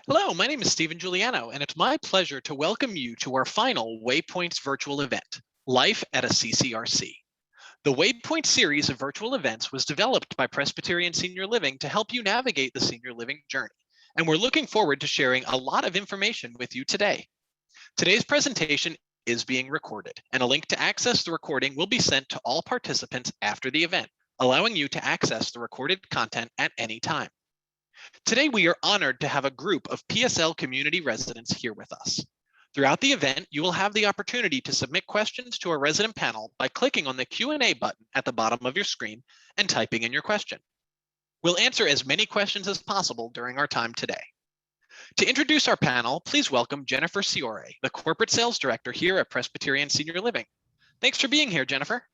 Hello, my name is Stephen Giuliano, and it's my pleasure to welcome you to our final Waypoints virtual event, Life at a CCRC. The Waypoint series of virtual events was developed by Presbyterian Senior Living to help you navigate the senior living journey, and we're looking forward to sharing a lot of information with you today. Today's presentation is being recorded, and a link to access the recording will be sent to all participants after the event, allowing you to access the recorded content at any time. Today, we are honored to have a group of PSL community residents here with us. Throughout the event, you will have the opportunity to submit questions to our resident panel by clicking on the Q&A button at the bottom of your screen and typing in your question. We'll answer as many questions as possible during our time today. To introduce our panel, please welcome Jennifer Ciore, the Corporate Sales Director here at Presbyterian Senior Living. Thanks for being here, Jennifer.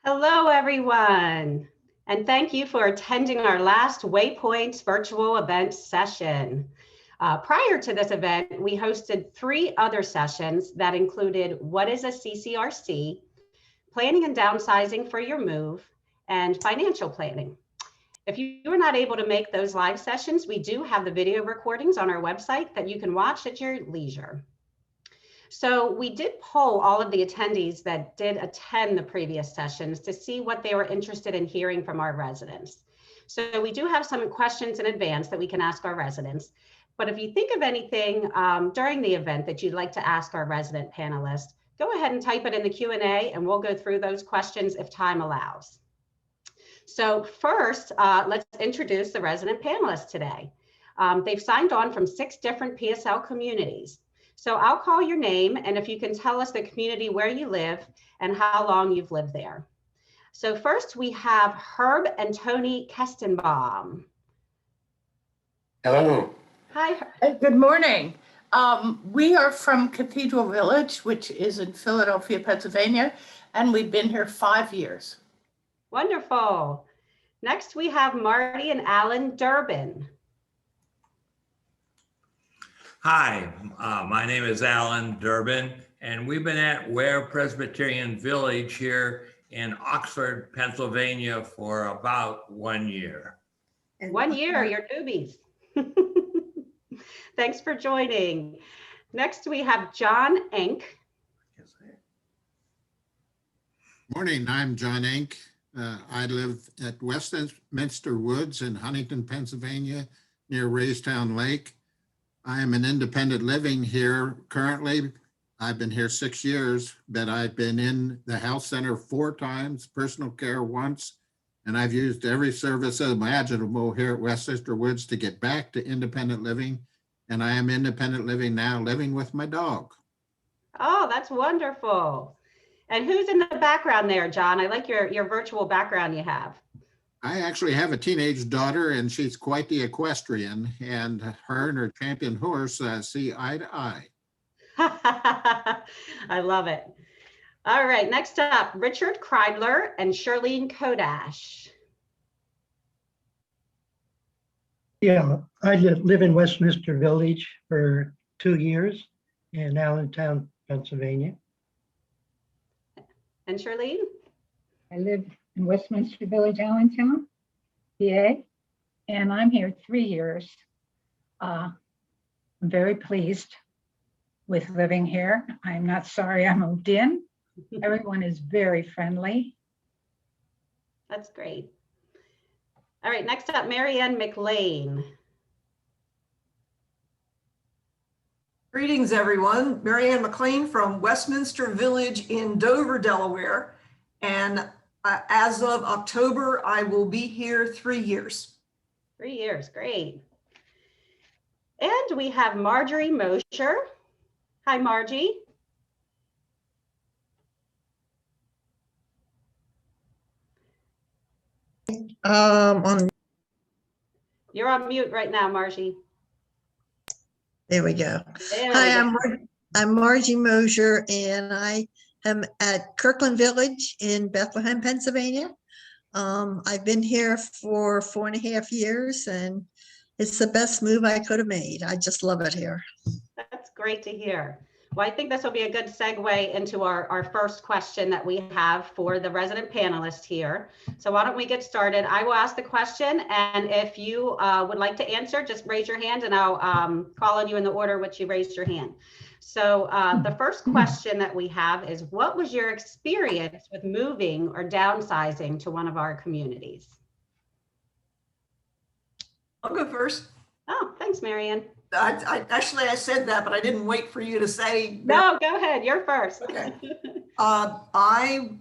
Hello, everyone. And thank you for attending our last Waypoints virtual event session. Prior to this event, we hosted 3 other sessions that included what is a CCRC, planning and downsizing for your move, and financial planning. If you are not able to make those live sessions, we do have the video recordings on our website that you can watch at your leisure. So we did poll all of the attendees that did attend the previous sessions to see what they were interested in hearing from our residents. So we do have some questions in advance that we can ask our residents. But if you think of anything during the event that you'd like to ask our resident panelists, go ahead and type it in the Q&A and we'll go through those questions if time allows. So first, let's introduce the resident panelists today. They've signed on from 6 different PSL communities. So I'll call your name, and if you can tell us the community where you live and how long you've lived there. So first we have Herb and Tony Kestenbaum. Hello. Hi. Good morning. We are from Cathedral Village, which is in Philadelphia, Pennsylvania, and we've been here 5 years. Wonderful. Next we have Marty and Alan Durbin. Hi, my name is Alan Durbin, and we've been at Ware Presbyterian Village here in Oxford, Pennsylvania for about 1 year. 1 year, you're newbies. Thanks for joining. Next, we have John Enck. Morning, I'm John Enck. I live at Westminster Woods in Huntington, Pennsylvania, near Raystown Lake. I am an independent living here currently. I've been here 6 years, but I've been in the health center 4 times, personal care once, and I've used every service imaginable here at Westminster Woods to get back to independent living. And I am independent living now, living with my dog. Oh, that's wonderful. And who's in the background there, John? I like your virtual background you have. I actually have a teenage daughter, and she's quite the equestrian, and her and her champion horse see eye to eye. I love it. All right, next up, Richard Kreidler and Shirlene Kodash. Yeah, I live in Westminster Village for 2 years in Allentown, Pennsylvania. And Shirlene? I live in Westminster Village, Allentown, PA, and I'm here 3 years. I'm very pleased with living here. I'm not sorry I moved in. Everyone is very friendly. That's great. All right, next up, Marianne Mclean. Greetings, everyone. Marianne Mclean from Westminster Village in Dover, Delaware. And as of October, I will be here 3 years. 3 years, great. And we have Marjorie Mosher. Hi, Margie. You're on mute right now, Margie. There we go. There Hi, we go. I'm Margie Mosher, and I am at Kirkland Village in Bethlehem, Pennsylvania. I've been here for 4.5 years, and it's the best move I could have made. I just love it here. That's great to hear. Well, I think this will be a good segue into our first question that we have for the resident panelists here. So why don't we get started? I will ask the question, and if you would like to answer, just raise your hand and I'll call on you in the order which you raised your hand. So the first question that we have is, what was your experience with moving or downsizing to one of our communities? I'll go first. Oh, thanks, Marianne. I said that, but I didn't wait for you to say. No, go ahead. You're first. Okay. I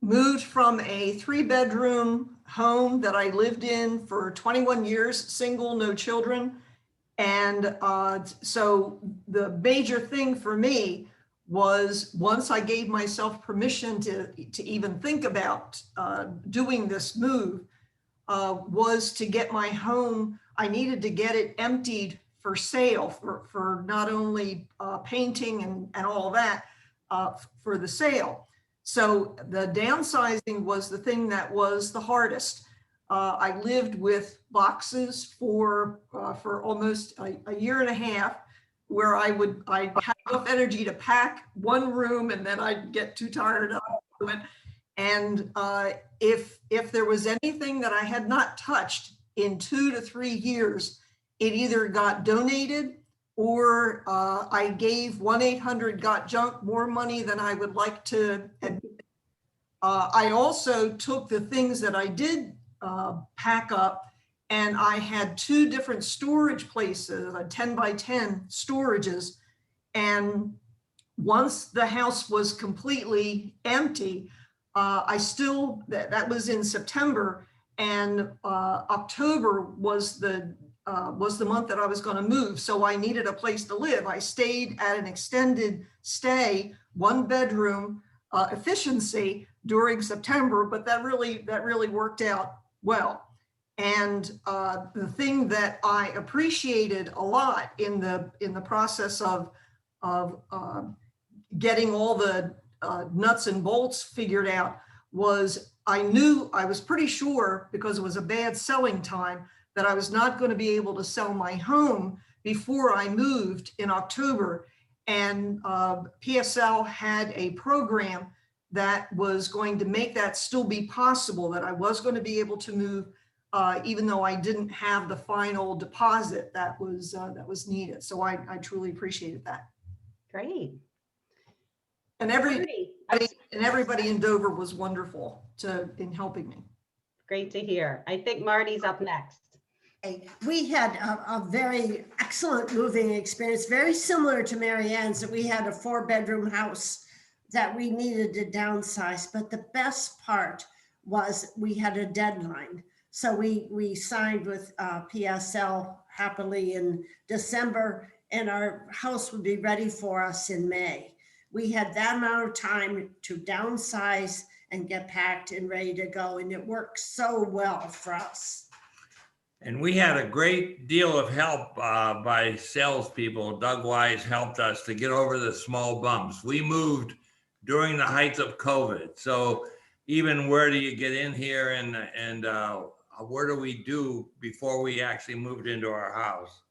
moved from a 3-bedroom home that I lived in for 21 years, single, no children. And so the major thing for me was, once I gave myself permission to even think about doing this move, was to get my home. I needed to get it emptied for sale, for not only painting and all that, for the sale. So the downsizing was the thing that was the hardest. I lived with boxes for almost a year and a half, where I had enough energy to pack one room and then I'd get too tired of it. And if there was anything that I had not touched in 2 to 3 years, it either got donated or I gave 1-800-GOT-JUNK more money than I would like to admit. I also took the things that I did pack up, and I had 2 different storage places, 10 by 10 storages. And once the house was completely empty, I still, that was in September, and October was the month that I was going to move. So I needed a place to live. I stayed at an extended stay, 1-bedroom efficiency during September, but that really worked out well. And the thing that I appreciated a lot in the process of getting all the nuts and bolts figured out was, I was pretty sure, because it was a bad selling time, that I was not going to be able to sell my home before I moved in October. And PSL had a program that was going to make that still be possible, that I was going to be able to move even though I didn't have the final deposit that was needed. So I truly appreciated that. Great. And everybody in Dover was wonderful in helping me. Great to hear. I think Marty's up next. We had a very excellent moving experience, very similar to Marianne's, that we had a 4-bedroom house that we needed to downsize. But the best part was we had a deadline. So we signed with PSL happily in December, and our house would be ready for us in May. We had that amount of time to downsize and get packed and ready to go. And it worked so well for us. And we had a great deal of help by salespeople. Doug Wise helped us to get over the small bumps. We moved during the height of COVID. So even where do you get in here and what do we do before we actually moved into our house?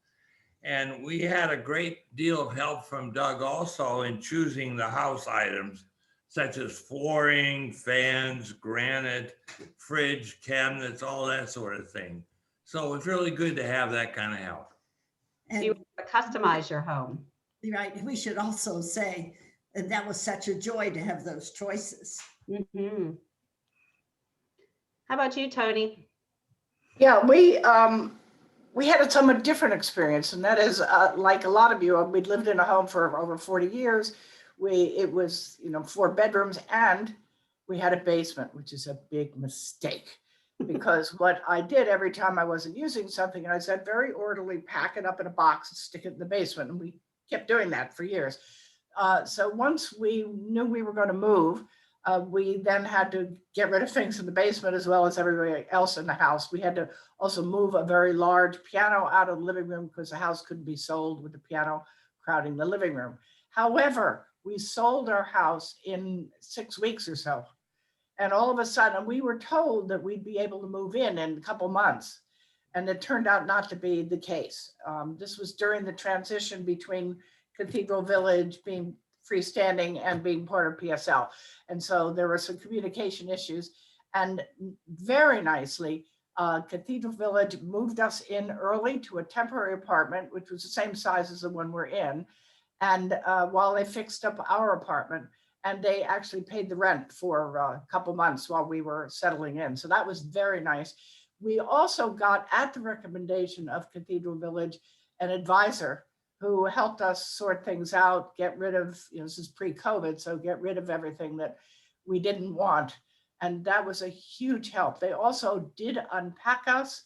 And we had a great deal of help from Doug also in choosing the house items, such as flooring, fans, granite, fridge, cabinets, all that sort of thing. So it's really good to have that kind of help. And you customize your home. Right. We should also say, and that was such a joy to have those choices. Mm-hmm. How about you, Tony? Yeah, we had a somewhat different experience, and that is like a lot of you, we'd lived in a home for over 40 years. It was 4 bedrooms, and we had a basement, which is a big mistake. Because what I did every time I wasn't using something, and I said very orderly, pack it up in a box and stick it in the basement. And we kept doing that for years. So once we knew we were going to move, we then had to get rid of things in the basement as well as everybody else in the house. We had to also move a very large piano out of the living room because the house couldn't be sold with the piano crowding the living room. However, we sold our house in 6 weeks or so. And all of a sudden, we were told that we'd be able to move in a couple months. And it turned out not to be the case. This was during the transition between Cathedral Village being freestanding and being part of PSL. And so there were some communication issues, and very nicely, Cathedral Village moved us in early to a temporary apartment, which was the same size as the one we're in. And while they fixed up our apartment, and they actually paid the rent for a couple months while we were settling in. So that was very nice. We also got, at the recommendation of Cathedral Village, an advisor who helped us sort things out, get rid of, this is pre-COVID, so get rid of everything that we didn't want. And that was a huge help. They also did unpack us,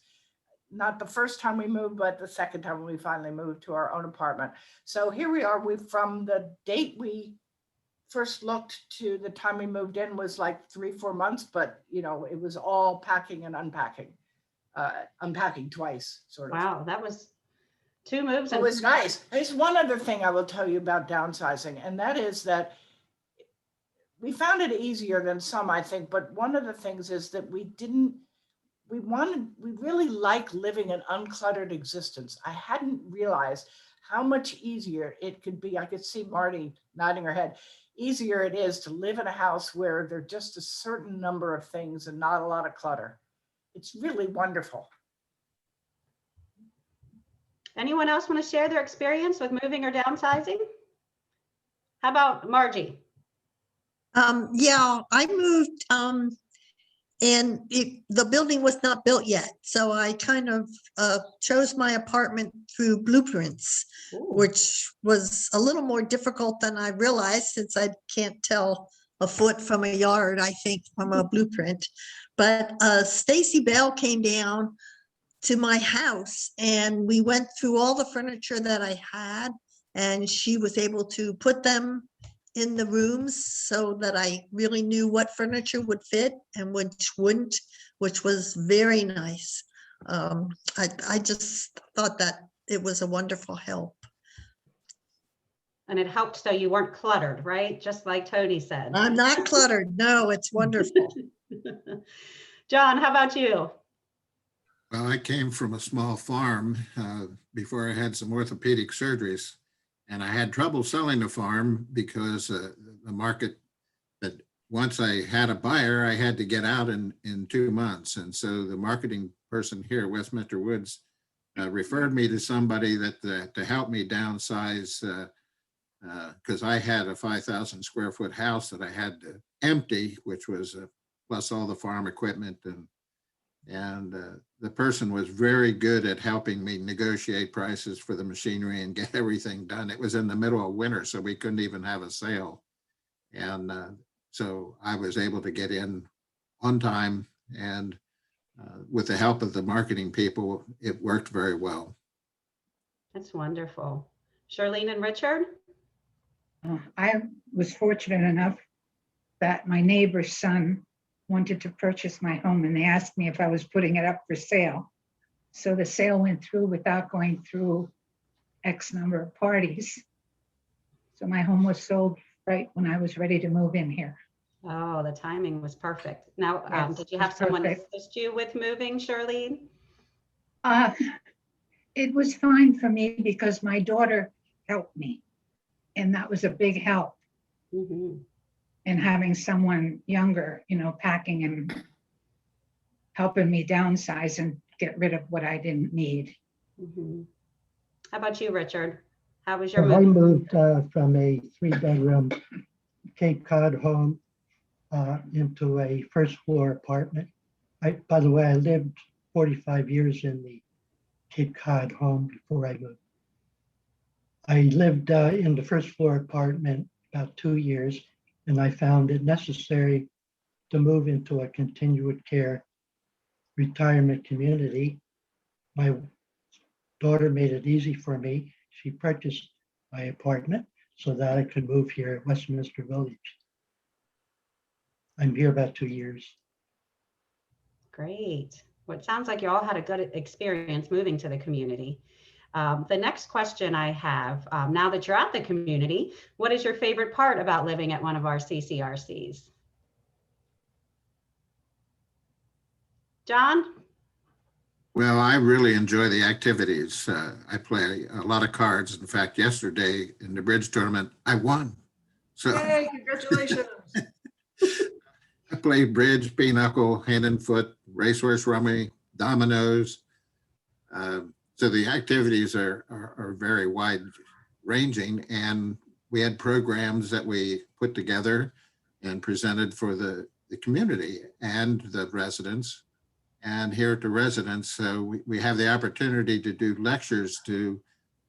not the first time we moved, but the second time when we finally moved to our own apartment. So here we are. From the date we first looked to the time we moved in was like 3-4 months, but it was all packing and unpacking, unpacking twice, sort of. Wow, that was 2 moves. It was nice. There's one other thing I will tell you about downsizing, and that is that we found it easier than some, I think, but one of the things is that we really like living an uncluttered existence. I hadn't realized how much easier it could be. I could see Marty nodding her head. Easier it is to live in a house where there's just a certain number of things and not a lot of clutter. It's really wonderful. Anyone else want to share their experience with moving or downsizing? How about Margie? Yeah, I moved and the building was not built yet. So I kind of chose my apartment through blueprints, which was a little more difficult than I realized, since I can't tell a foot from a yard, I think, from a blueprint. But Stacy Bell came down to my house and we went through all the furniture that I had, and she was able to put them in the rooms so that I really knew what furniture would fit and which wouldn't, which was very nice. I just thought that it was a wonderful help. And it helped so you weren't cluttered, right? Just like Tony said. I'm not cluttered. No, it's wonderful. John, how about you? Well, I came from a small farm before I had some orthopedic surgeries. And I had trouble selling the farm because the market, that once I had a buyer, I had to get out in 2 months. And so the marketing person here, Westminster Woods, referred me to somebody to help me downsize, because I had a 5,000 square foot house that I had to empty, which was plus all the farm equipment. And the person was very good at helping me negotiate prices for the machinery and get everything done. It was in the middle of winter, so we couldn't even have a sale. And so I was able to get in on time, and with the help of the marketing people, it worked very well. That's wonderful. Shirlene and Richard? I was fortunate enough that my neighbor's son wanted to purchase my home, and they asked me if I was putting it up for sale. So the sale went through without going through X number of parties. So my home was sold right when I was ready to move in here. Oh, the timing was perfect. Now, Yes, did you have someone perfect. assist you with moving, Shirlene? It was fine for me because my daughter helped me, and that was a big help. Mm-hmm. And having someone younger, packing and helping me downsize and get rid of what I didn't need. Mm-hmm. How about you, Richard? How was your Well, I move? moved from a 3-bedroom Cape Cod home into a first floor apartment. By the way, I lived 45 years in the Cape Cod home before I moved. I lived in the first floor apartment about 2 years, and I found it necessary to move into a continued care retirement community. My daughter made it easy for me. She purchased my apartment so that I could move here at Westminster Village. I'm here about 2 years. Great. Well, it sounds like you all had a good experience moving to the community. The next question I have, now that you're at the community, what is your favorite part about living at one of our CCRCs? John? Well, I really enjoy the activities. I play a lot of cards. In fact, yesterday in the bridge tournament, I won. So Yay, congratulations. I played bridge, pinochle, hand and foot, racehorse rummy, dominoes. So the activities are very wide ranging, and we had programs that we put together and presented for the community and the residents. And here at the residents, so we have the opportunity to do lectures to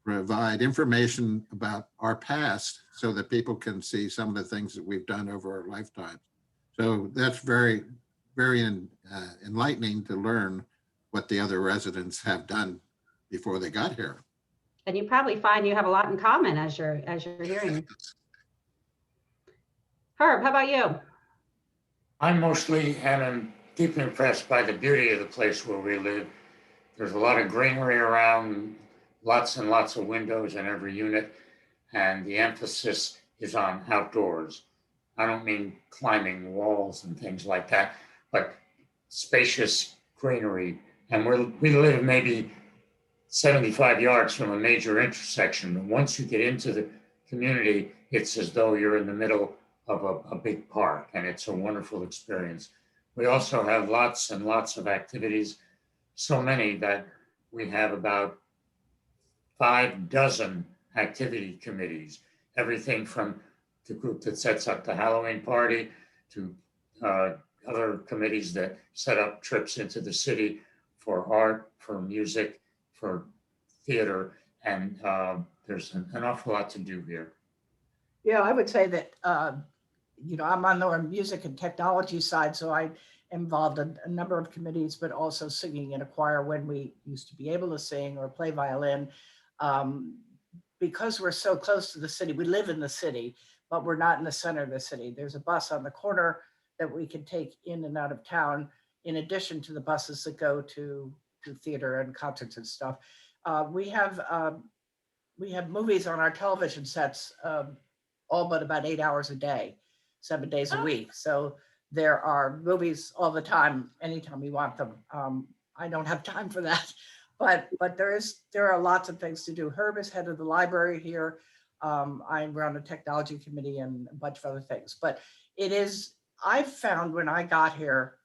provide information about our past so that people can see some of the things that we've done over our lifetime. So that's very, very enlightening to learn what the other residents have done before they got here. And you probably find you have a lot in common as you're hearing. Herb, how about you? I mostly am deeply impressed by the beauty of the place where we live. There's a lot of greenery around, lots and lots of windows in every unit, and the emphasis is on outdoors. I don't mean climbing walls and things like that, but spacious greenery. And we live maybe 75 yards from a major intersection. And once you get into the community, it's as though you're in the middle of a big park, and it's a wonderful experience. We also have lots and lots of activities, so many that we have about 5 dozen activity committees, everything from the group that sets up the Halloween party to other committees that set up trips into the city for art, for music, for theater, and there's an awful lot to do here. Yeah, I would say that, I'm on the music and technology side, so I'm involved in a number of committees, but also singing in a choir when we used to be able to sing or play violin. Because we're so close to the city, we live in the city, but we're not in the center of the city. There's a bus on the corner that we can take in and out of town, in addition to the buses that go to theater and concerts and stuff. We have movies on our television sets, all but about 8 hours a day, 7 days a week. So there are movies all the time, anytime we want them. I don't have time for that, but there are lots of things to do. Herb is head of the library here. I run a technology committee and a bunch of other things, but I've found when I got here,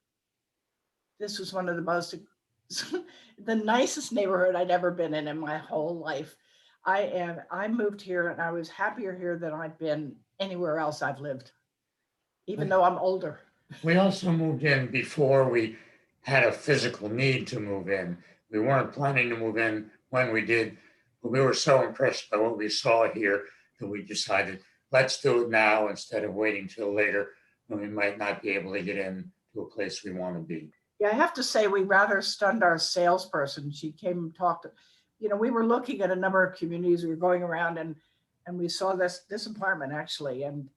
this was one of the nicest neighborhood I'd ever been in my whole life. I moved here and I was happier here than I've been anywhere else I've lived, even though I'm older. We also moved in before we had a physical need to move in. We weren't planning to move in when we did, but we were so impressed by what we saw here that we decided, let's do it now instead of waiting till later when we might not be able to get in to a place we want to be. Yeah, I have to say we rather stunned our salesperson. She came and talked. We were looking at a number of communities. We were going around and we saw this apartment actually. And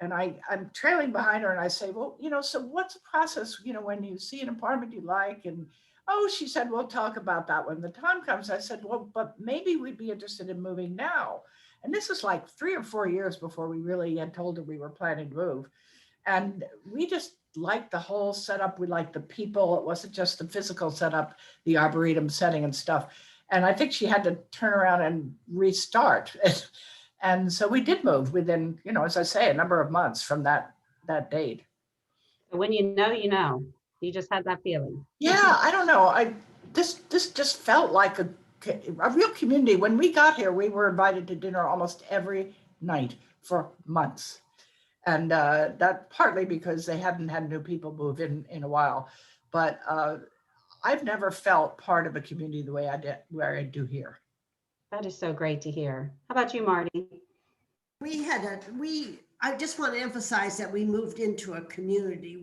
I'm trailing behind her and I say, well, so what's the process, when you see an apartment you like? And oh, she said, we'll talk about that when the time comes. I said, well, but maybe we'd be interested in moving now. And this is like 3 or 4 years before we really had told her we were planning to move. And we just liked the whole setup. We liked the people. It wasn't just the physical setup, the arboretum setting and stuff. And I think she had to turn around and restart. And so we did move within, as I say, a number of months from that date. When you know, you just had that feeling. Yeah, I don't know. This just felt like a real community. When we got here, we were invited to dinner almost every night for months. And that partly because they hadn't had new people move in a while. But I've never felt part of a community the way I do here. That is so great to hear. How about you, Marty? I just want to emphasize that we moved into a community,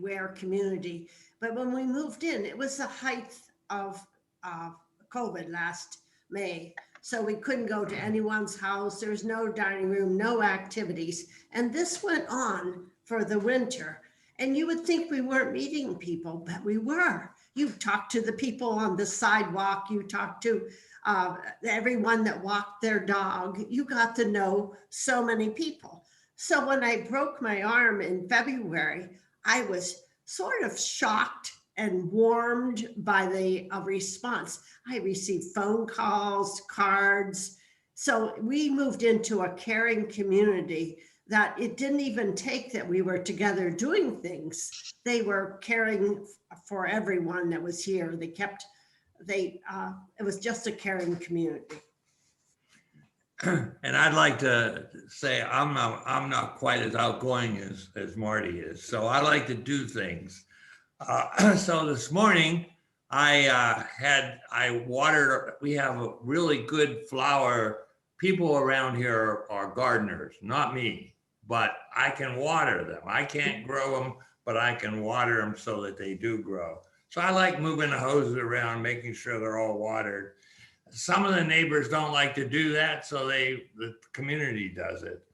but when we moved in, it was the height of COVID last May. So we couldn't go to anyone's house. There's no dining room, no activities. And this went on for the winter. And you would think we weren't meeting people, but we were. You talked to the people on the sidewalk. You talked to everyone that walked their dog. You got to know so many people. So when I broke my arm in February, I was sort of shocked and warmed by the response. I received phone calls, cards. So we moved into a caring community that it didn't even take that we were together doing things. They were caring for everyone that was here. It was just a caring community. And I'd like to say I'm not quite as outgoing as Marty is. So I like to do things. So this morning I watered. We have a really good flower. People around here are gardeners, not me, but I can water them. I can't grow them, but I can water them so that they do grow. So I like moving the hoses around, making sure they're all watered. Some of the neighbors don't like to do that, so the community does it.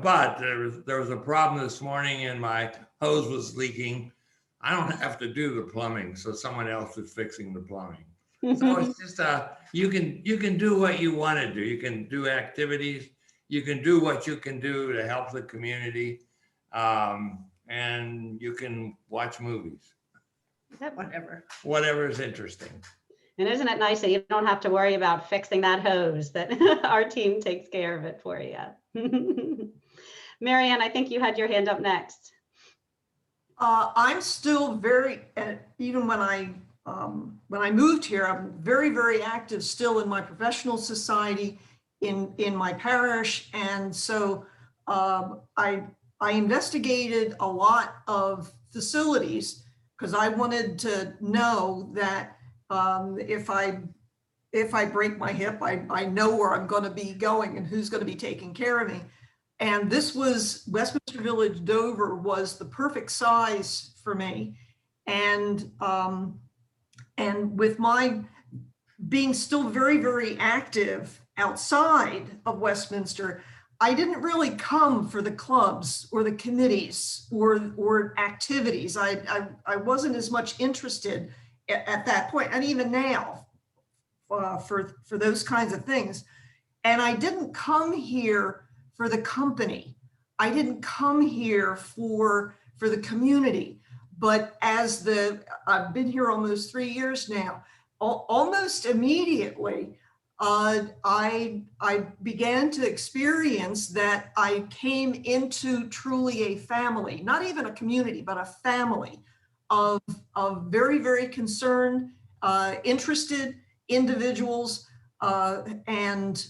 But there was a problem this morning and my hose was leaking. I don't have to do the plumbing, so someone else is fixing the plumbing. So it's just you can do what you want to do. You can do activities. You can do what you can do to help the community, and you can watch movies. Whatever is interesting. And isn't it nice that you don't have to worry about fixing that hose, that our team takes care of it for you? Marianne, I think you had your hand up next. I'm still very, even when I moved here, I'm very, very active still in my professional society, in my parish. And so I investigated a lot of facilities because I wanted to know that if I break my hip, I know where I'm going to be going and who's going to be taking care of me. And this was Westminster Village, Dover was the perfect size for me. And with my being still very, very active outside of Westminster, I didn't really come for the clubs or the committees or activities. I wasn't as much interested at that point, and even now for those kinds of things. And I didn't come here for the company. I didn't come here for the community. But I've been here almost 3 years now, almost immediately, I began to experience that I came into truly a family, not even a community, but a family of very, very concerned, interested individuals. And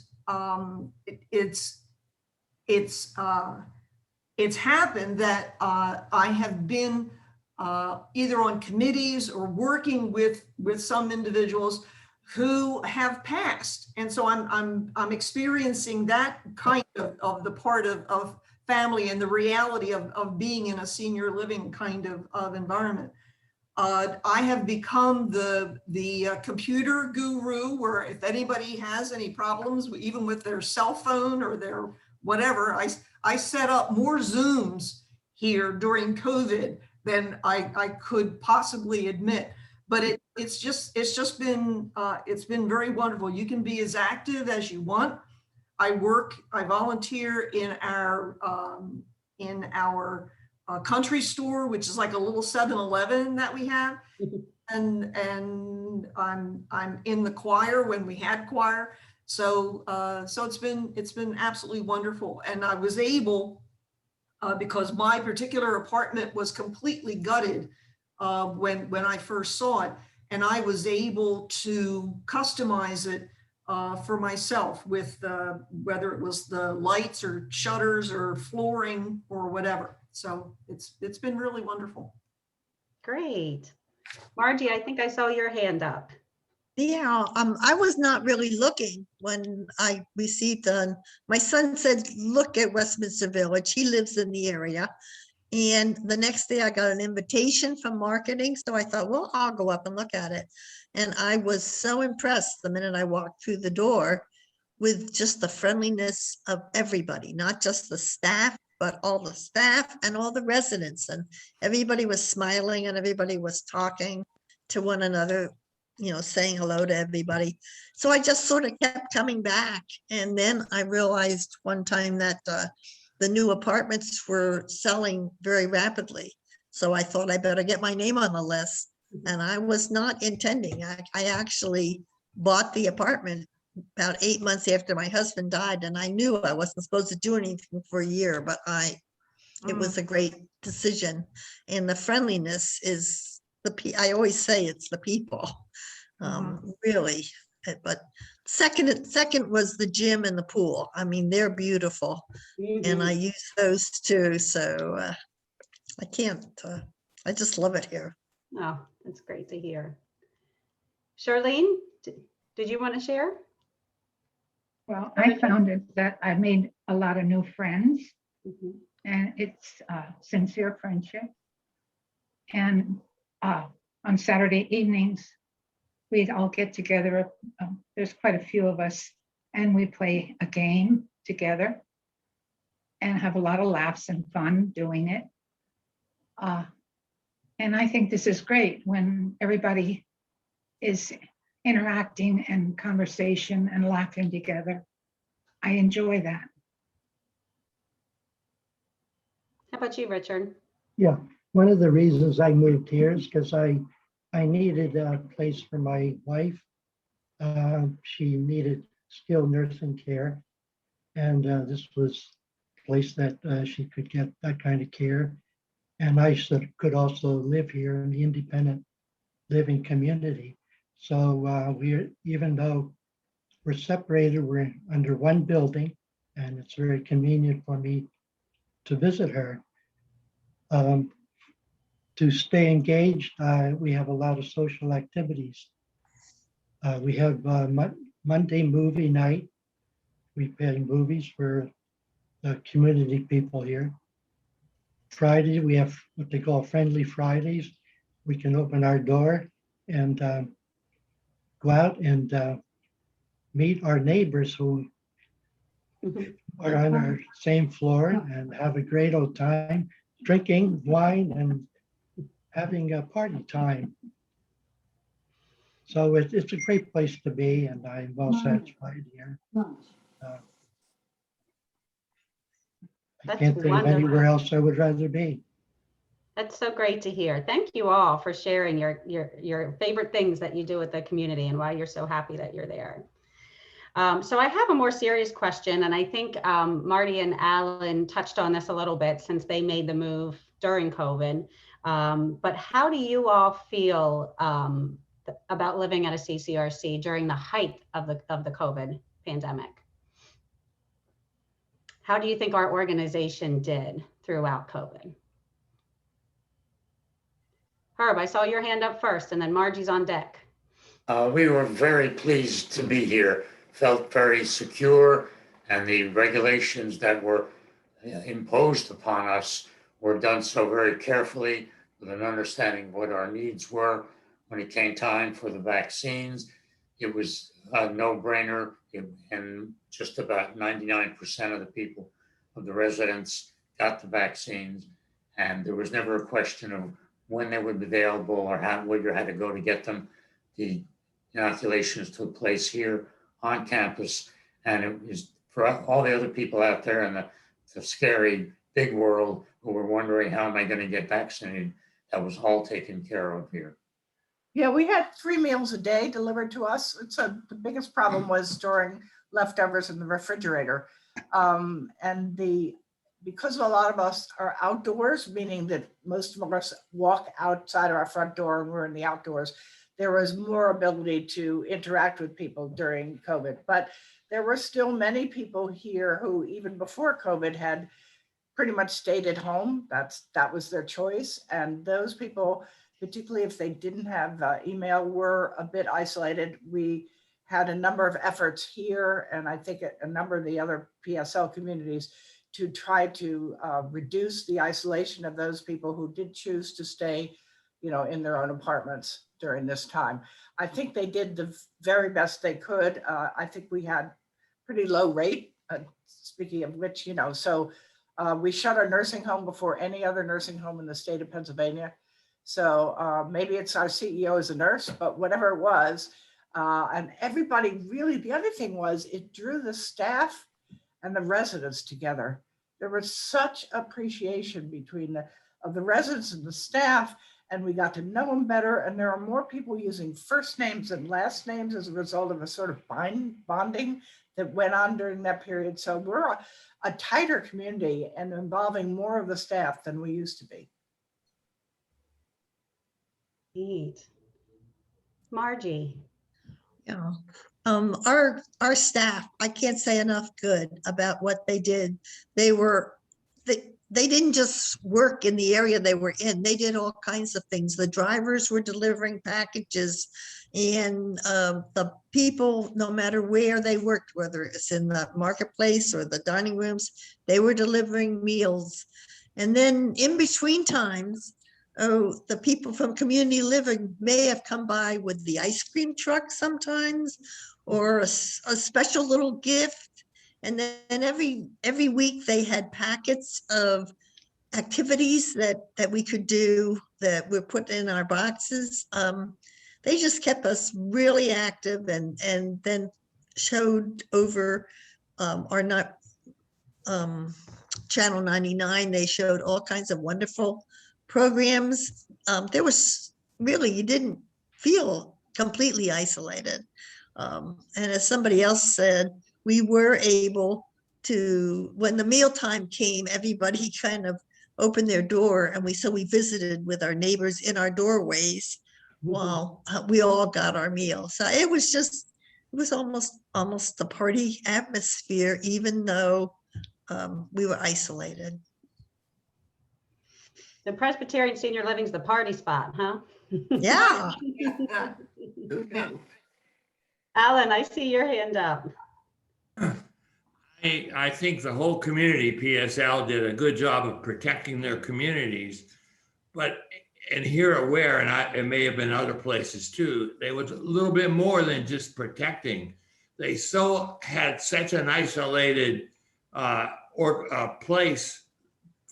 it's happened that I have been either on committees or working with some individuals who have passed. And so I'm experiencing that kind of the part of family and the reality of being in a senior living kind of environment. I have become the computer guru, where if anybody has any problems, even with their cell phone or their whatever, I set up more Zooms here during COVID than I could possibly admit. But it's just been very wonderful. You can be as active as you want. I volunteer in our country store, which is like a little 7-Eleven that we have, and I'm in the choir when we had choir. So it's been absolutely wonderful. And I was able, because my particular apartment was completely gutted when I first saw it, and I was able to customize it for myself with whether it was the lights or shutters or flooring or whatever. So it's been really wonderful. Great. Margie, I think I saw your hand up. Yeah, I was not really looking when I received my son said, look at Westminster Village. He lives in the area. And the next day I got an invitation from marketing. So I thought, well, I'll go up and look at it. And I was so impressed the minute I walked through the door with just the friendliness of everybody, not just the staff, but all the staff and all the residents. And everybody was smiling and everybody was talking to one another, saying hello to everybody. So I just sort of kept coming back. And then I realized one time that the new apartments were selling very rapidly. So I thought I better get my name on the list. And I was not intending. I actually bought the apartment about 8 months after my husband died, and I knew I wasn't supposed to do anything for a year, but it was a great decision. And the friendliness is I always say it's the people, really. But second was the gym and the pool. I mean, they're beautiful, and I use those too. So I can't, I just love it here. Oh, that's great to hear. Shirlene, did you want to share? Well, I found it that I made a lot of new friends, and it's sincere friendship. And on Saturday evenings, we'd all get together. There's quite a few of us, and we play a game together and have a lot of laughs and fun doing it. And I think this is great when everybody is interacting and conversation and laughing together. I enjoy that. How about you, Richard? Yeah, one of the reasons I moved here is because I needed a place for my wife. She needed skilled nursing care, and this was a place that she could get that kind of care. And I could also live here in the independent living community. So even though we're separated, we're under one building, and it's very convenient for me to visit her. To stay engaged, we have a lot of social activities. We have Monday movie night. We play movies for the community people here. Friday, we have what they call Friendly Fridays. We can open our door and go out and meet our neighbors who are on our same floor and have a great old time drinking wine and having a party time. So it's a great place to be, and I'm well satisfied here. I can't think of anywhere else I would rather be. That's so great to hear. Thank you all for sharing your favorite things that you do with the community and why you're so happy that you're there. So I have a more serious question, and I think Marty and Alan touched on this a little bit since they made the move during COVID. But how do you all feel about living at a CCRC during the height of the COVID pandemic? How do you think our organization did throughout COVID? Herb, I saw your hand up first, and then Margie's on deck. We were very pleased to be here, felt very secure, and the regulations that were imposed upon us were done so very carefully with an understanding of what our needs were. When it came time for the vaccines, it was a no-brainer, and just about 99% of the people, of the residents, got the vaccines, and there was never a question of when they would be available or where you had to go to get them. The inoculations took place here on campus, and it was for all the other people out there in the scary big world who were wondering, how am I going to get vaccinated? That was all taken care of here. Yeah, we had 3 meals a day delivered to us. The biggest problem was storing leftovers in the refrigerator. Because a lot of us are outdoors, meaning that most of us walk outside of our front door and we're in the outdoors, there was more ability to interact with people during COVID. But there were still many people here who, even before COVID, had pretty much stayed at home. That was their choice. And those people, particularly if they didn't have email, were a bit isolated. We had a number of efforts here, and I think a number of the other PSL communities, to try to reduce the isolation of those people who did choose to stay, in their own apartments during this time. I think they did the very best they could. I think we had pretty low rate, speaking of which, so we shut our nursing home before any other nursing home in the state of Pennsylvania. So maybe it's our CEO is a nurse, but whatever it was, and everybody really, the other thing was it drew the staff and the residents together. There was such appreciation between the residents and the staff, and we got to know them better. And there are more people using first names than last names as a result of a sort of bonding that went on during that period. So we're a tighter community and involving more of the staff than we used to be. Neat. Margie. Yeah. Our staff, I can't say enough good about what they did. They didn't just work in the area they were in. They did all kinds of things. The drivers were delivering packages, and the people, no matter where they worked, whether it's in the marketplace or the dining rooms, they were delivering meals. And then in between times, the people from community living may have come by with the ice cream truck sometimes, or a special little gift. And then every week they had packets of activities that we could do that were put in our boxes. They just kept us really active, and then showed over our not Channel 99. They showed all kinds of wonderful programs. There was really, you didn't feel completely isolated. And as somebody else said, we were able to, when the mealtime came, everybody kind of opened their door, and we visited with our neighbors in our doorways while we all got our meal. So it was almost a party atmosphere, even though we were isolated. The Presbyterian Senior Living's the party spot, huh? Yeah. Alan, I see your hand up. I think the whole community, PSL, did a good job of protecting their communities. But, and here at Ware, and it may have been other places too, they was a little bit more than just protecting. They had such an isolated place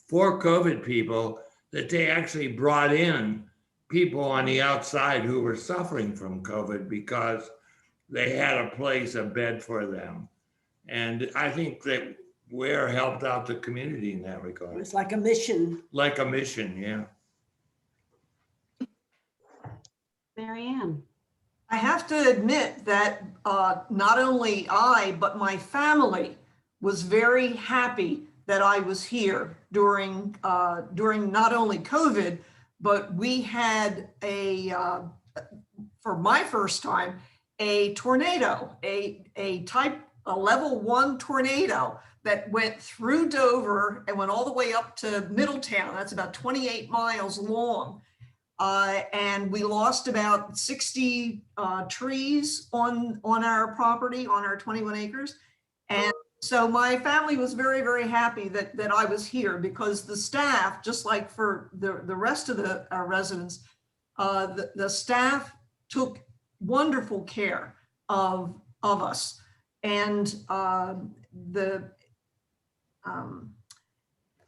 for COVID people that they actually brought in people on the outside who were suffering from COVID because they had a place, a bed for them. And I think that Ware helped out the community in that regard. It's like a mission. Like a mission, yeah. Marianne. I have to admit that not only I, but my family was very happy that I was here during not only COVID, but we had for my first time, a tornado, a level 1 tornado that went through Dover and went all the way up to Middletown. That's about 28 miles long. And we lost about 60 trees on our property, on our 21 acres. And so my family was very, very happy that I was here, because the staff, just like for the rest of our residents, the staff took wonderful care of us. And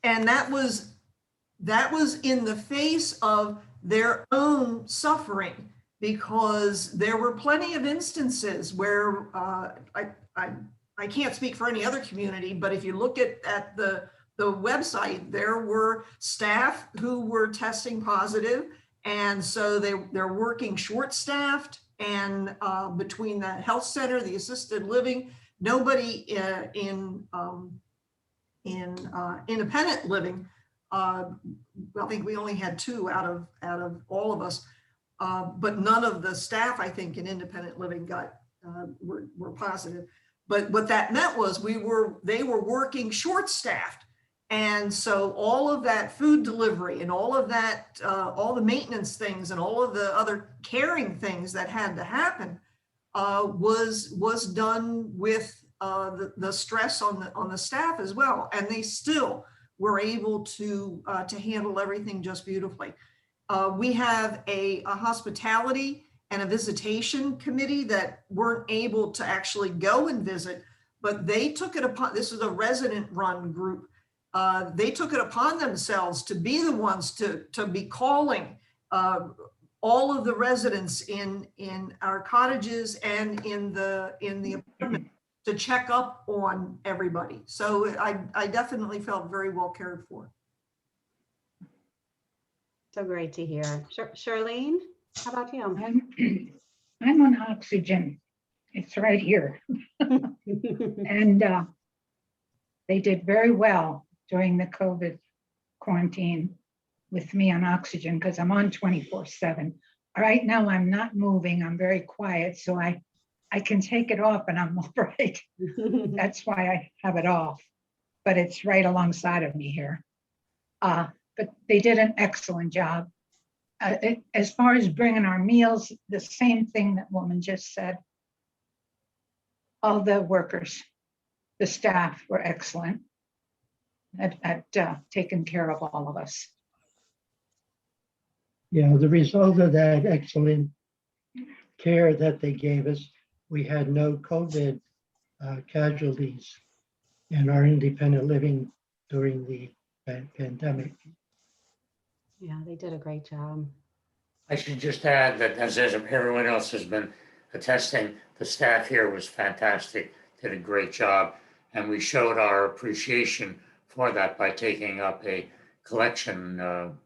and that was in the face of their own suffering, because there were plenty of instances where I can't speak for any other community, but if you look at the website, there were staff who were testing positive, and so they're working short-staffed, and between the health center, the assisted living, nobody in independent living. I think we only had 2 out of all of us, but none of the staff, I think, in independent living were positive. But what that meant was they were working short-staffed. And so all of that food delivery and all of that, all the maintenance things and all of the other caring things that had to happen was done with the stress on the staff as well. And they still were able to handle everything just beautifully. We have a hospitality and a visitation committee that weren't able to actually go and visit, but they took it upon, this is a resident run group. They took it upon themselves to be the ones to be calling all of the residents in our cottages and in the apartment to check up on everybody. So I definitely felt very well cared for. So great to hear. Shirlene, how about you? I'm on oxygen. It's right here. And they did very well during the COVID quarantine with me on oxygen because I'm on 24/7. Right now, I'm not moving. I'm very quiet, so I can take it off and I'm all right. That's why I have it off, but it's right alongside of me here. But they did an excellent job. As far as bringing our meals, the same thing that woman just said. All the workers, the staff were excellent at taking care of all of us. Yeah, the result of that excellent care that they gave us, we had no COVID casualties in our independent living during the pandemic. Yeah, they did a great job. I should just add that as everyone else has been attesting, the staff here was fantastic, did a great job. And we showed our appreciation for that by taking up a collection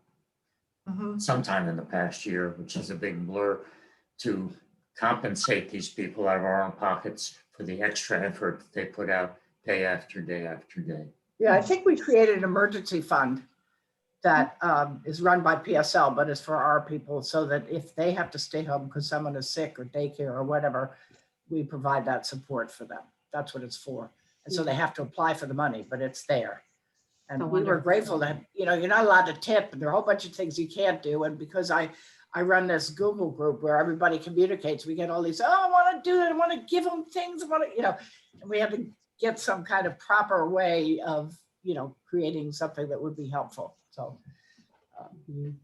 sometime in the past year, which is a big blur, to compensate these people out of our own pockets for the extra effort that they put out day after day after day. Yeah, I think we created an emergency fund that is run by PSL, but is for our people, so that if they have to stay home because someone is sick or daycare or whatever, we provide that support for them. That's what it's for. And so they have to apply for the money, but it's there. And So we were wonderful. grateful that, you know, you're not allowed to tip, and there are a whole bunch of things you can't do. And because I run this Google group where everybody communicates, we get all these, oh, I want to do it, I want to give them things, I want to, you know, and we have to get some kind of proper way of, you know, creating something that would be helpful. So can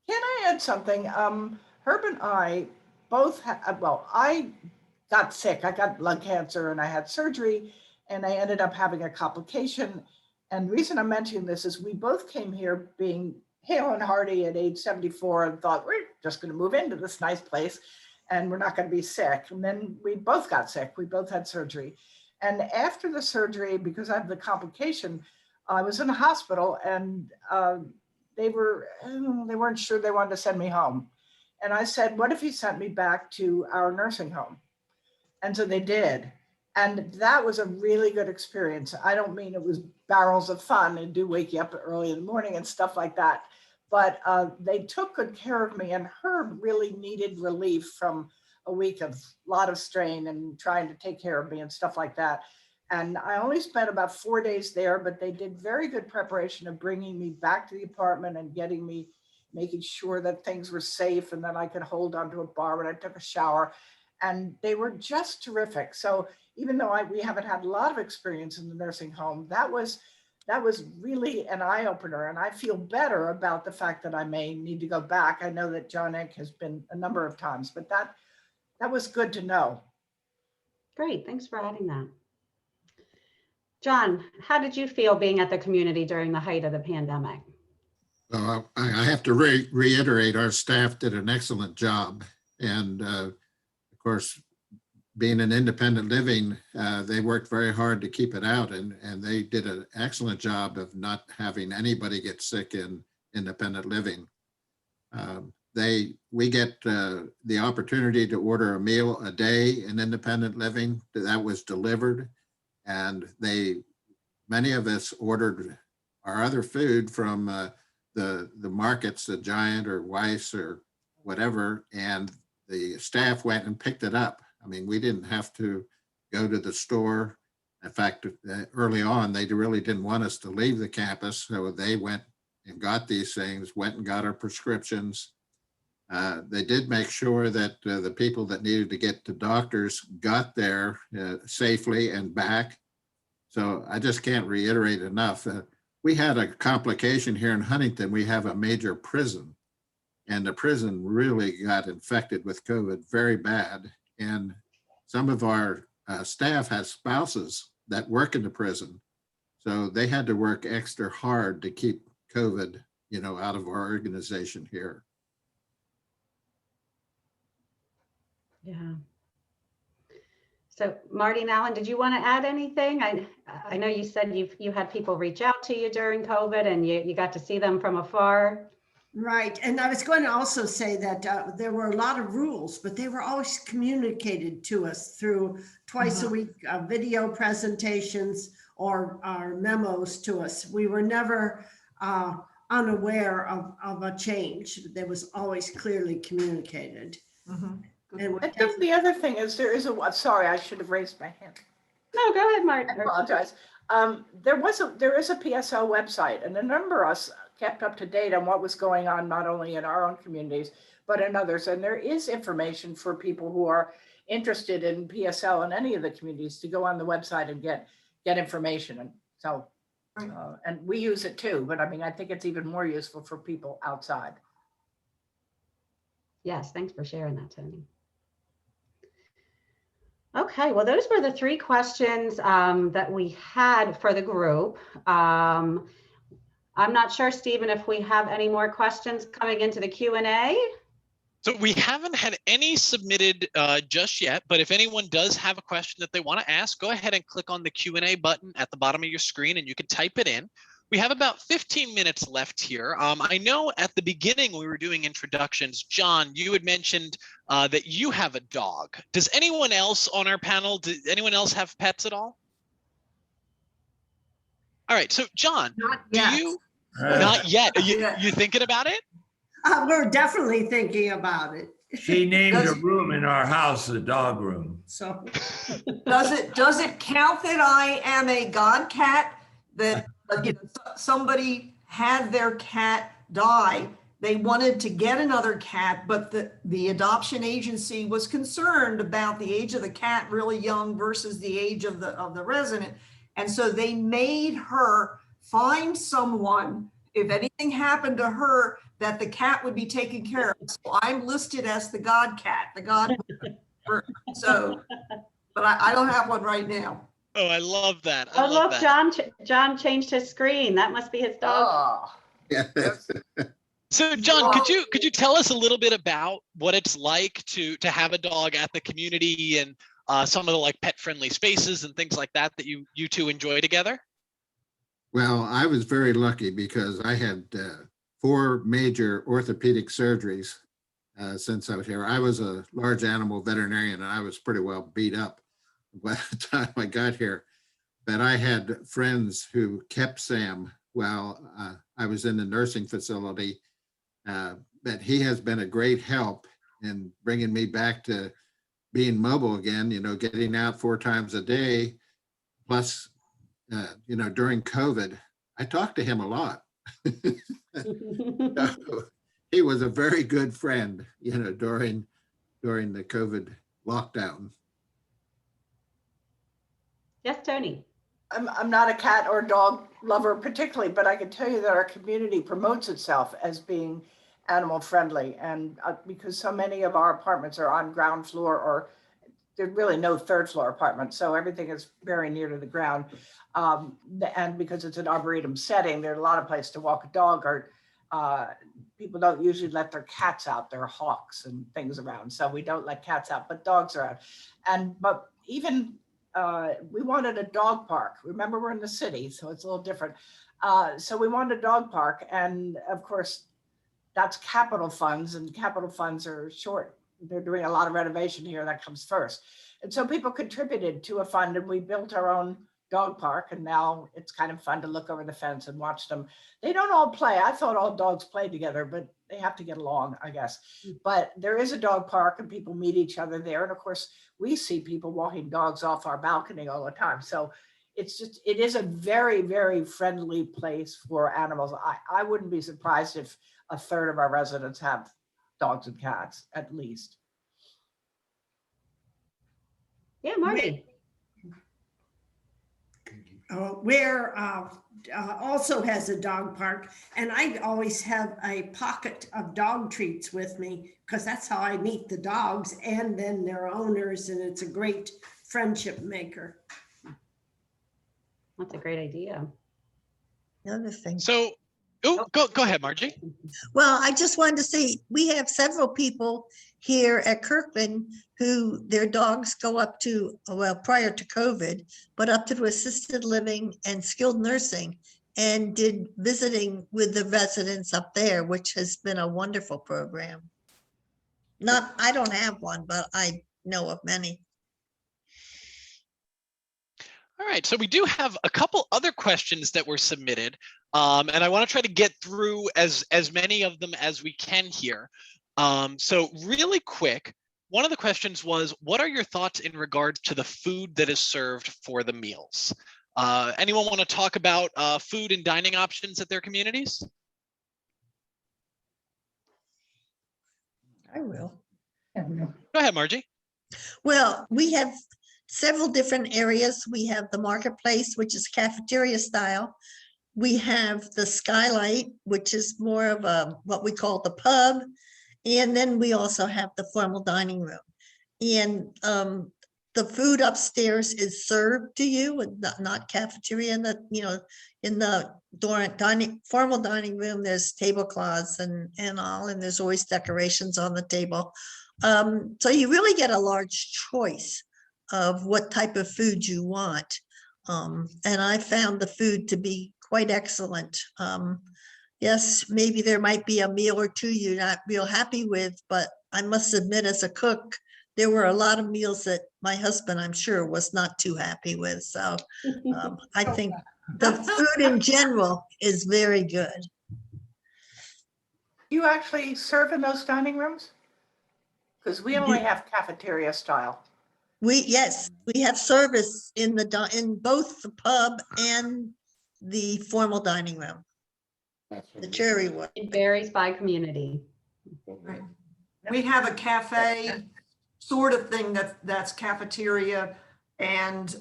I add something? Herb and I both, I got sick. I got lung cancer and I had surgery and I ended up having a complication. And the reason I'm mentioning this is we both came here being hale and hearty at age 74 and thought we're just going to move into this nice place and we're not going to be sick. And then we both got sick. We both had surgery. And after the surgery, because I had the complication, I was in the hospital and they weren't sure they wanted to send me home. And I said, what if he sent me back to our nursing home? And so they did. And that was a really good experience. I don't mean it was barrels of fun and do wake you up early in the morning and stuff like that. But they took good care of me, and Herb really needed relief from a week of a lot of strain and trying to take care of me and stuff like that. And I only spent about 4 days there, but they did very good preparation of bringing me back to the apartment and getting me, making sure that things were safe and that I could hold onto a bar when I took a shower. And they were just terrific. So even though we haven't had a lot of experience in the nursing home, that was really an eye-opener. And I feel better about the fact that I may need to go back. I know that John Eck has been a number of times, but that was good to know. Great, thanks for adding that. John, how did you feel being at the community during the height of the pandemic? Well, I have to reiterate, our staff did an excellent job. And of course, being an independent living, they worked very hard to keep it out. And they did an excellent job of not having anybody get sick in independent living. We get the opportunity to order a meal a day in independent living that was delivered. And many of us ordered our other food from the markets, the Giant or Weiss or whatever, and the staff went and picked it up. I mean, we didn't have to go to the store. In fact, early on, they really didn't want us to leave the campus. So they went and got these things, went and got our prescriptions. They did make sure that the people that needed to get to doctors got there safely and back. So I just can't reiterate enough. We had a complication here in Huntington. We have a major prison, and the prison really got infected with COVID very bad. And some of our staff has spouses that work in the prison. So they had to work extra hard to keep COVID, out of our organization here. Yeah. So Marty and Alan, did you want to add anything? I know you said you had people reach out to you during COVID and you got to see them from afar. Right. And I was going to also say that there were a lot of rules, but they were always communicated to us through twice a week video presentations or memos to us. We were never unaware of a change. That was always clearly communicated. And I think the other thing is sorry, I should have raised my hand. No, go ahead, Martin. I apologize. There is a PSL website, and a number of us kept up to date on what was going on, not only in our own communities, but in others. And there is information for people who are interested in PSL in any of the communities to go on the website and get information. And so, and we use it too, but I mean, I think it's even more useful for people outside. Yes, thanks for sharing that, Tony. Okay, well, those were the 3 questions that we had for the group. I'm not sure, Stephen, if we have any more questions coming into the Q&A. So we haven't had any submitted just yet, but if anyone does have a question that they want to ask, go ahead and click on the Q&A button at the bottom of your screen and you can type it in. We have about 15 minutes left here. I know at the beginning we were doing introductions. John, you had mentioned that you have a dog. Does anyone else on our panel, does anyone else have pets at all? All right, so John, Not yet. do you? Not yet. You thinking about it? We're definitely thinking about it. She named a room in our house the dog room. So Does it count that I am a god cat, that somebody had their cat die? They wanted to get another cat, but the adoption agency was concerned about the age of the cat, really young, versus the age of the resident. And so they made her find someone, if anything happened to her, that the cat would be taken care of. So I'm listed as the god cat, the god. So, but I don't have one right now. Oh, I love that. Oh, look, John changed his screen. That must be his dog. Yes. So John, could you tell us a little bit about what it's like to have a dog at the community and some of the like pet friendly spaces and things like that you two enjoy together? Well, I was very lucky because I had 4 major orthopedic surgeries since I was here. I was a large animal veterinarian and I was pretty well beat up by the time I got here. But I had friends who kept Sam while I was in the nursing facility. But he has been a great help in bringing me back to being mobile again, getting out 4 times a day. Plus, during COVID, I talked to him a lot. So, he was a very good friend, during the COVID lockdown. Yes, Tony. I'm not a cat or dog lover particularly, but I can tell you that our community promotes itself as being animal friendly. And because so many of our apartments are on ground floor, or there's really no 3rd floor apartment, so everything is very near to the ground. And because it's an arboretum setting, there's a lot of places to walk a dog, or people don't usually let their cats out. There are hawks and things around, so we don't let cats out, but dogs are out. But even we wanted a dog park. Remember, we're in the city, so it's a little different. So we wanted a dog park, and of course, that's capital funds, and capital funds are short. They're doing a lot of renovation here. That comes first. And so people contributed to a fund, and we built our own dog park. And now it's kind of fun to look over the fence and watch them. They don't all play. I thought all dogs played together, but they have to get along, I guess. But there is a dog park and people meet each other there. And of course, we see people walking dogs off our balcony all the time. So it is a very, very friendly place for animals. I wouldn't be surprised if 1/3 of our residents have dogs and cats, at least. Yeah, Marty. Where also has a dog park, and I always have a pocket of dog treats with me because that's how I meet the dogs and then their owners, and it's a great friendship maker. That's a great idea. Another thing. So Oh, go ahead, Margie. Well, I just wanted to say, we have several people here at Kirkland who their dogs go up to, well, prior to COVID, but up to assisted living and skilled nursing and did visiting with the residents up there, which has been a wonderful program. I don't have one, but I know of many. All right, so we do have a couple other questions that were submitted, and I want to try to get through as many of them as we can here. So really quick, one of the questions was, what are your thoughts in regards to the food that is served for the meals? Anyone want to talk about food and dining options at their communities? I will. Go ahead, Margie. Well, we have several different areas. We have the marketplace, which is cafeteria style. We have the skylight, which is more of a what we call the pub. And then we also have the formal dining room. And the food upstairs is served to you, and not cafeteria. In the, in the formal dining room, there's tablecloths and all, and there's always decorations on the table. So you really get a large choice of what type of food you want. And I found the food to be quite excellent. Yes, maybe there might be a meal or two you're not real happy with, but I must admit, as a cook, there were a lot of meals that my husband, I'm sure, was not too happy with. So I think the food in general is very good. You actually serve in those dining rooms? Because we only have cafeteria style. Yes, we have service in both the pub and the formal dining room, the cherry wood. It varies by community. Right. We have a cafe sort of thing that's cafeteria and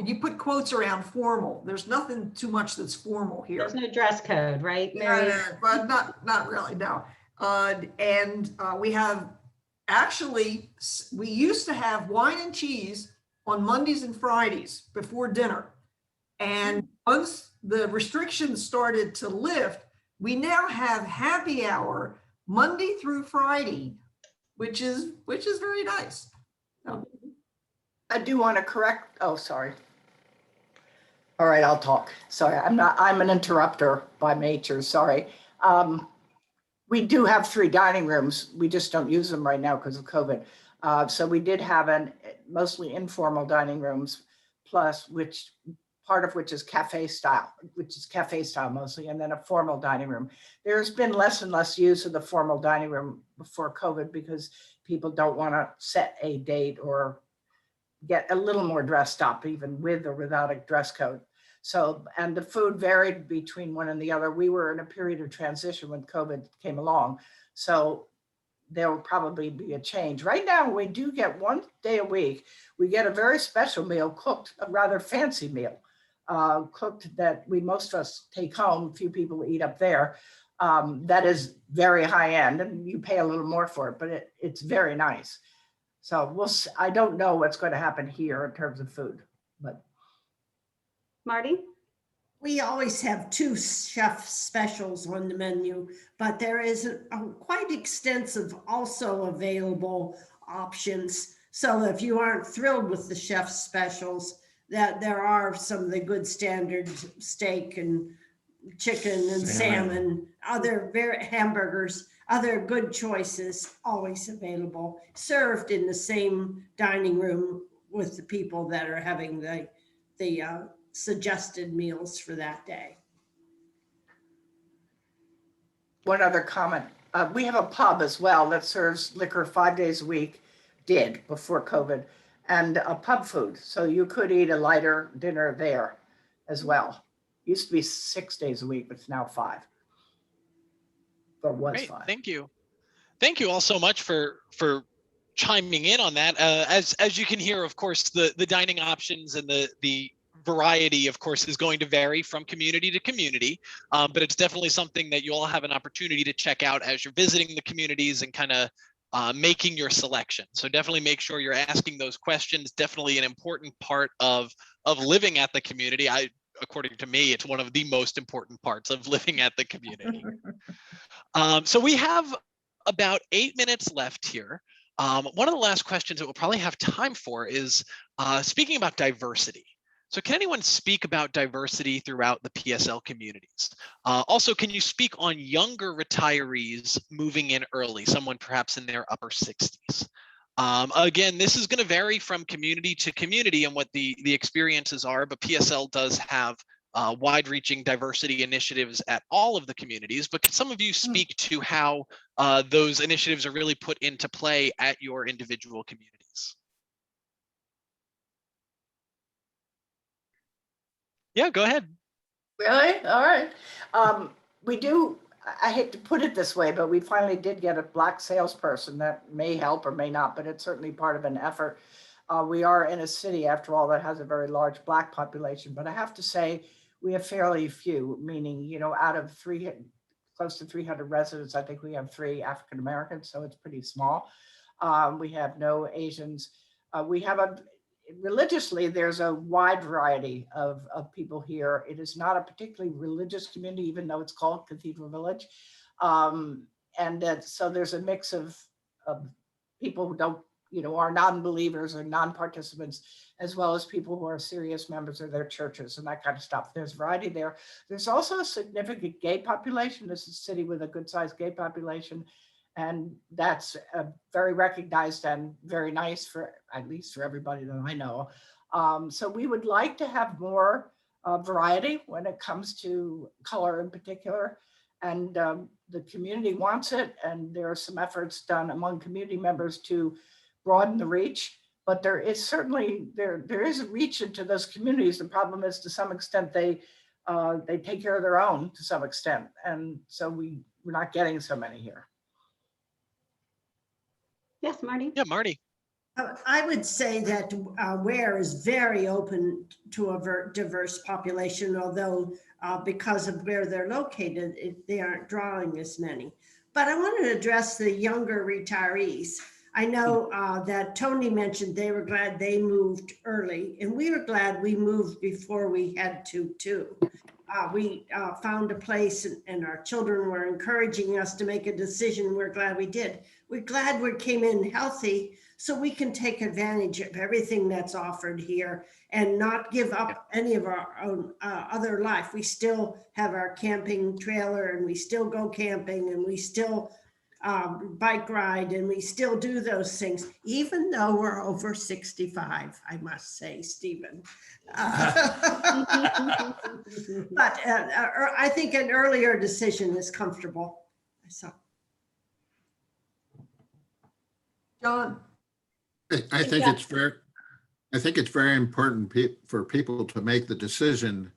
you put quotes around formal. There's nothing too much that's formal here. There's no dress code, right, Mary? Yeah, but not really, no. We have, actually, we used to have wine and cheese on Mondays and Fridays before dinner. And once the restrictions started to lift, we now have happy hour Monday through Friday, which is very nice. I do want to correct, oh, sorry. All right, I'll talk. Sorry, I'm an interrupter by nature, sorry. We do have 3 dining rooms. We just don't use them right now because of COVID. So we did have mostly informal dining rooms, plus part of which is cafe style mostly, and then a formal dining room. There's been less and less use of the formal dining room before COVID because people don't want to set a date or get a little more dressed up, even with or without a dress code. So, and the food varied between one and the other. We were in a period of transition when COVID came along. So there will probably be a change. Right now, we do get one day a week. We get a very special meal cooked, a rather fancy meal cooked that most of us take home. A few people eat up there. That is very high end, and you pay a little more for it, but it's very nice. So I don't know what's going to happen here in terms of food, but. Marty? We always have 2 chef specials on the menu, but there is a quite extensive also available options. So if you aren't thrilled with the chef specials, that there are some of the good standard steak and chicken and salmon, other hamburgers, other good choices always available, served in the same dining room with the people that are having the suggested meals for that day. One other comment. We have a pub as well that serves liquor 5 days a week, did before COVID, and a pub food. So you could eat a lighter dinner there as well. Used to be 6 days a week, but it's now 5. Or was Great, 5. thank you. Thank you all so much for chiming in on that. As you can hear, of course, the dining options and the variety, of course, is going to vary from community to community, but it's definitely something that you all have an opportunity to check out as you're visiting the communities and kind of making your selection. So definitely make sure you're asking those questions. Definitely an important part of living at the community. according to me, it's one of the most important parts of living at the community. So we have about 8 minutes left here. One of the last questions that we'll probably have time for is speaking about diversity. So can anyone speak about diversity throughout the PSL communities? Also, can you speak on younger retirees moving in early, someone perhaps in their upper 60s? Again, this is going to vary from community to community and what the experiences are, but PSL does have wide-reaching diversity initiatives at all of the communities. But can some of you speak to how those initiatives are really put into play at your individual communities? Yeah, go ahead. Really? All right. We do, I hate to put it this way, but we finally did get a Black salesperson. That may help or may not, but it's certainly part of an effort. We are in a city, after all, that has a very large Black population, but I have to say we have fairly few, meaning, you know, out of close to 300 residents, I think we have 3 African Americans, so it's pretty small. We have no Asians. We have religiously, there's a wide variety of people here. It is not a particularly religious community, even though it's called Cathedral Village. So there's a mix of people who don't, you know, are non-believers or non-participants, as well as people who are serious members of their churches and that kind of stuff. There's variety there. There's also a significant gay population. This is a city with a good-sized gay population. And that's very recognized and very nice for, at least for everybody that I know. So we would like to have more variety when it comes to color in particular. And the community wants it. And there are some efforts done among community members to broaden the reach. But there is certainly, there is a reach into those communities. The problem is, to some extent, they take care of their own to some extent. And so we're not getting so many here. Yes, Marty. Yeah, Marty. I would say that Ware is very open to a diverse population, although because of where they're located, they aren't drawing as many. But I wanted to address the younger retirees. I know that Tony mentioned they were glad they moved early, and we were glad we moved before we had to too. We found a place, and our children were encouraging us to make a decision. We're glad we did. We're glad we came in healthy so we can take advantage of everything that's offered here and not give up any of our own other life. We still have our camping trailer, and we still go camping, and we still bike ride, and we still do those things, even though we're over 65, I must say, Stephen. But I think an earlier decision is comfortable. So, John? I think it's very important for people to make the decision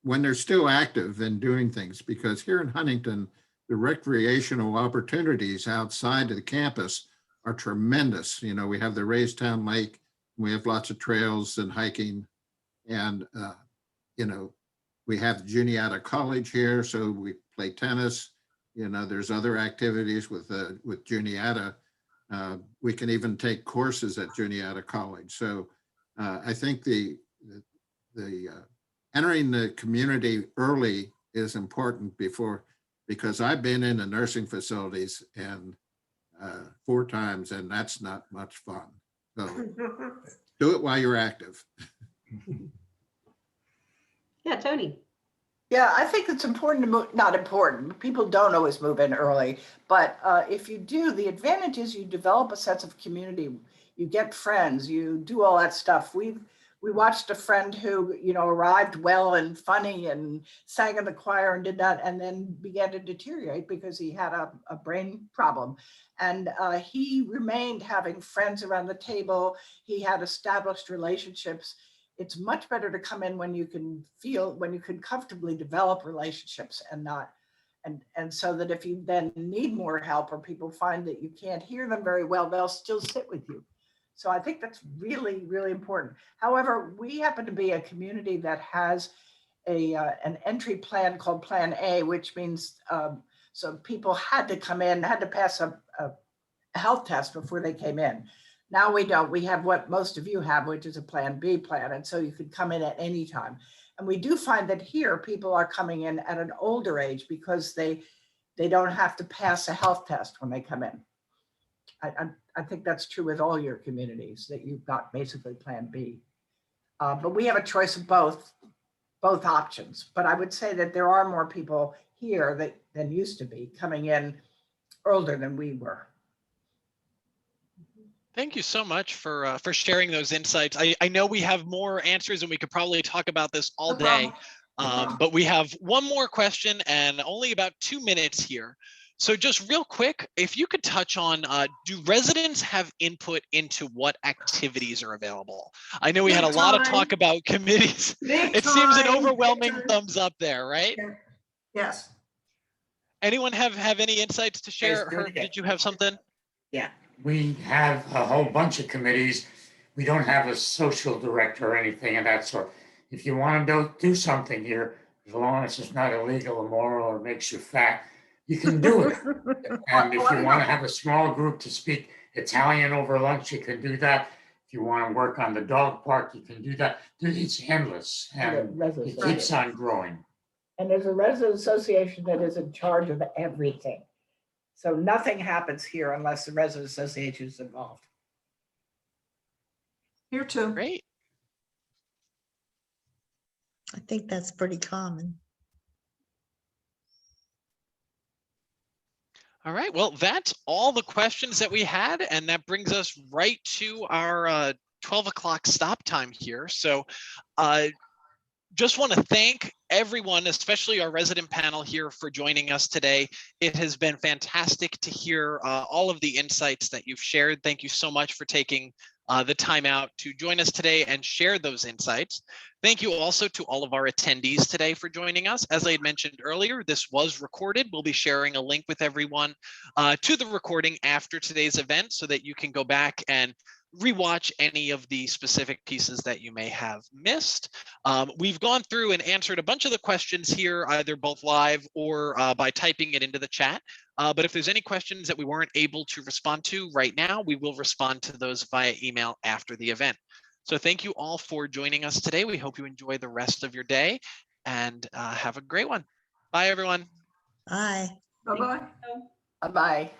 when they're still active and doing things, because here in Huntington, the recreational opportunities outside of the campus are tremendous. You know, we have the Raystown Lake, we have lots of trails and hiking, and you know, we have Juniata College here, so we play tennis. You know, there's other activities with Juniata. We can even take courses at Juniata College. So I think the entering the community early is important because I've been in the nursing facilities and 4 times, and that's not much fun. So do it while you're active. Yeah, Tony. Yeah, I think it's important to move, not important. People don't always move in early, but if you do, the advantage is you develop a sense of community. You get friends, you do all that stuff. We watched a friend who, you know, arrived well and funny and sang in the choir and did that, and then began to deteriorate because he had a brain problem. And he remained having friends around the table. He had established relationships. It's much better to come in when you can comfortably develop relationships and not, and so that if you then need more help or people find that you can't hear them very well, they'll still sit with you. So I think that's really, really important. However, we happen to be a community that has an entry plan called Plan A, which means so people had to come in, had to pass a health test before they came in. Now we don't. We have what most of you have, which is a Plan B plan. And so you could come in at any time. And we do find that here, people are coming in at an older age because they don't have to pass a health test when they come in. I think that's true with all your communities, that you've got basically Plan B. But we have a choice of both options. But I would say that there are more people here than used to be coming in older than we were. Thank you so much for sharing those insights. I know we have more answers and we could probably talk about this all day, but we have one more question and only about 2 minutes here. So just real quick, if you could touch on, do residents have input into what activities are available? I know we had a lot of talk about committees. It seems an overwhelming thumbs up there, right? Yes. Anyone have any insights to share? Herb, did you have something? Yeah, we have a whole bunch of committees. We don't have a social director or anything of that sort. If you want to do something here, as long as it's not illegal or immoral or makes you fat, you can do it. And if you want to have a small group to speak Italian over lunch, you can do that. If you want to work on the dog park, you can do that. It's endless and it keeps on growing. And there's a resident association that is in charge of everything. So nothing happens here unless the resident association is involved. Here too. Great. I think that's pretty common. All right, well, that's all the questions that we had, and that brings us right to our 12 o'clock stop time here. So just want to thank everyone, especially our resident panel here, for joining us today. It has been fantastic to hear all of the insights that you've shared. Thank you so much for taking the time out to join us today and share those insights. Thank you also to all of our attendees today for joining us. As I had mentioned earlier, this was recorded. We'll be sharing a link with everyone to the recording after today's event so that you can go back and rewatch any of the specific pieces that you may have missed. We've gone through and answered a bunch of the questions here, either both live or by typing it into the chat. But if there's any questions that we weren't able to respond to right now, we will respond to those via email after the event. So thank you all for joining us today. We hope you enjoy the rest of your day and have a great one. Bye, everyone. Bye. Bye-bye. Bye-bye.